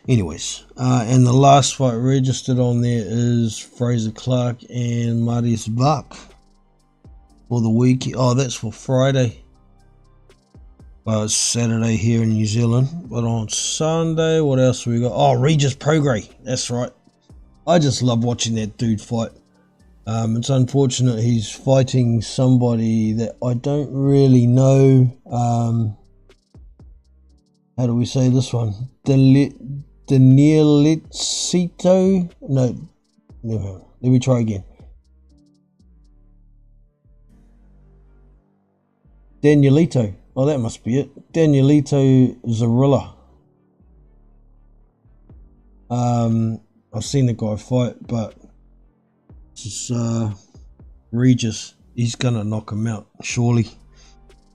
Anyways, and the last fight registered on there is Fraser Clark and Marius Bach for the week. Oh, that's for Friday. Well, it's Saturday here in New Zealand, but on Sunday, what else we got? Oh, Regis Prograis. That's right. I just love watching that dude fight. It's unfortunate he's fighting somebody that I don't really know. How do we say this one? Danielito? No, let me try again. Danielito. Oh, that must be it. Danielito Zarilla. I've seen the guy fight, but this is Regis. He's gonna knock him out, surely.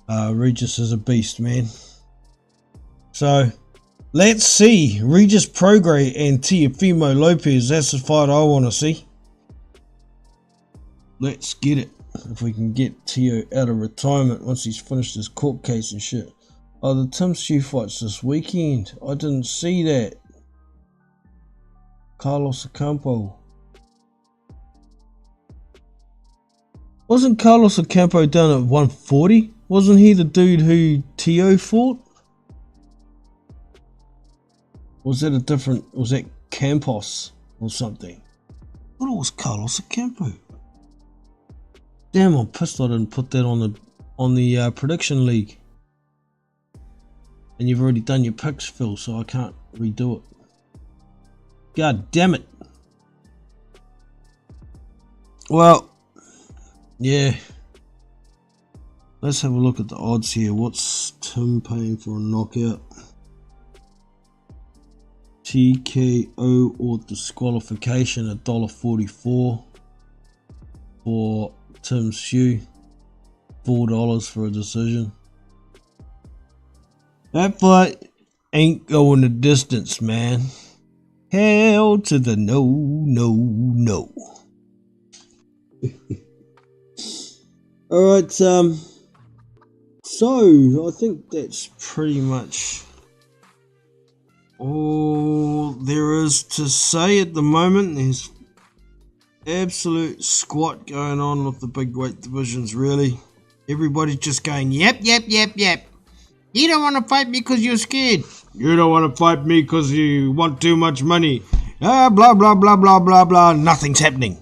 Regis is a beast, man. So let's see. Regis Prograis and Teofimo Lopez. That's the fight I want to see. Let's get it. if we can get Tio out of retirement once he's finished his court case and shit. Oh, the Tim Sue fight's this weekend. I didn't see that. Carlos Ocampo. Wasn't Carlos Ocampo down at 140? Wasn't he the dude who Tio fought? Was that a different... was that Campos or something? I thought it was Carlos Ocampo. Damn, I'm pissed I didn't put that on the prediction league. And you've already done your picks, Phil, so I can't redo it. God damn it. Well, yeah. Let's have a look at the odds here. What's Tim paying for a knockout? TKO or disqualification, $1.44 for Tim Sue, $4 for a decision. That fight ain't going the distance, man. Hell to the no, no, no. Alright, so I think that's pretty much all there is to say at the moment. There's absolute squat going on with the big weight divisions, really. Everybody's just going, yep. You don't want to fight me because you're scared. You don't want to fight me because you want too much money. Blah, blah, blah, blah, blah, blah. Nothing's happening.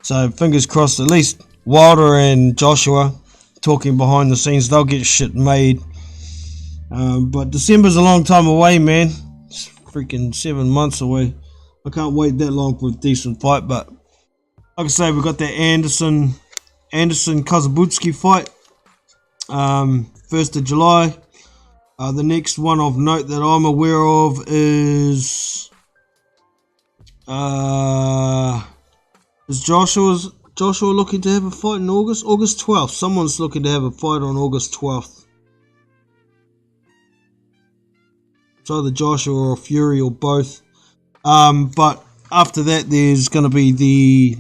So, fingers crossed, at least Wilder and Joshua talking behind the scenes, they'll get shit made. But December's a long time away, man. It's freaking 7 months away. I can't wait that long for a decent fight, but like I say, we've got that Anderson Kozabutsky fight. 1st of July. The next one of note that I'm aware of is Joshua looking to have a fight in August? August 12th. Someone's looking to have a fight on August 12th. It's either Joshua or Fury or both. But after that, there's going to be the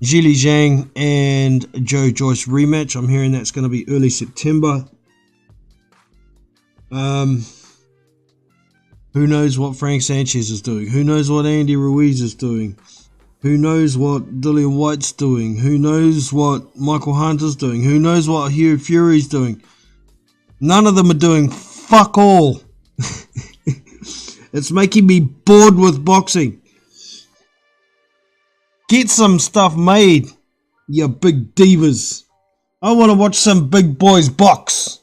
Zhili Zhang and Joe Joyce rematch. I'm hearing that's going to be early September. Who knows what Frank Sanchez is doing? Who knows what Andy Ruiz is doing? Who knows what Dillian White's doing? Who knows what Michael Hunter's doing? Who knows what Hugh Fury's doing? None of them are doing fuck all. It's making me bored with boxing. Get some stuff made, you big divas. I want to watch some big boys box.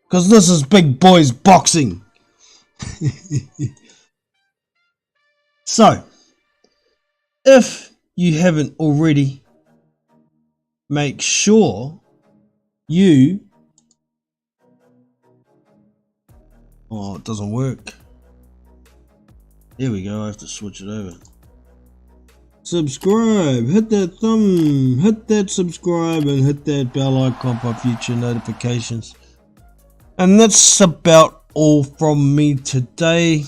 Because this is big boys boxing. So, if you haven't already, make sure you... Oh, it doesn't work. Here we go, I have to switch it over. Subscribe, hit that thumb, hit that subscribe and hit that bell icon for future notifications. And that's about all from me today.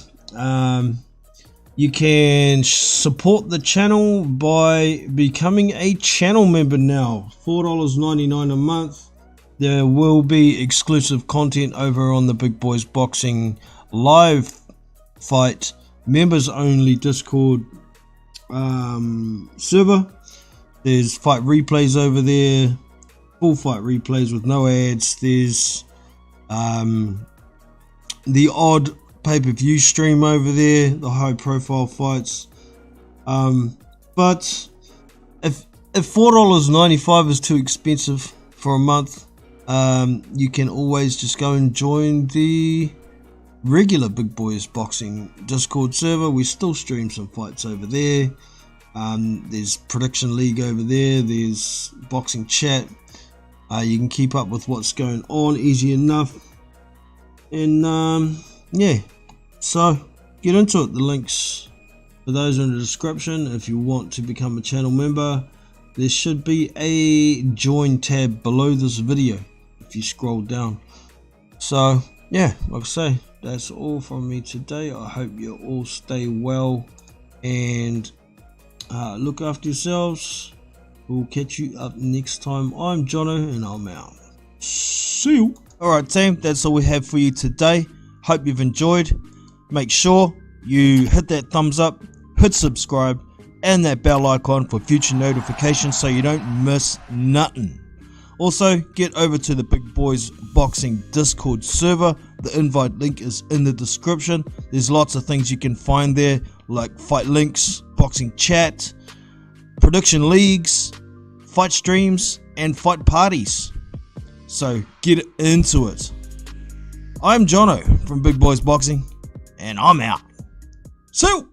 You can support the channel by becoming a channel member now. $4.99 a month. There will be exclusive content over on the Big Boys Boxing live fight members only Discord server. There's fight replays over there, full fight replays with no ads. There's the odd pay-per-view stream over there, the high profile fights. But if $4.95 is too expensive for a month, you can always just go and join the regular Big Boys Boxing Discord server. We still stream some fights over there. There's Prediction League over there. There's Boxing Chat. You can keep up with what's going on easy enough. And yeah, so get into it. The links for those are in the description. If you want to become a channel member, there should be a join tab below this video if you scroll down. So yeah, like I say, that's all from me today. I hope you all stay well and look after yourselves. We'll catch you up next time. I'm Jono and I'm out. See you. Alright team, that's all we have for you today. Hope you've enjoyed. Make sure you hit that thumbs up, hit subscribe, and that bell icon for future notifications so you don't miss nothing. Also, get over to the Big Boys Boxing Discord server. The invite link is in the description. There's lots of things you can find there, like fight links, boxing chat, prediction leagues, fight streams, and fight parties. So get into it. I'm Jono from Big Boys Boxing, and I'm out. See you.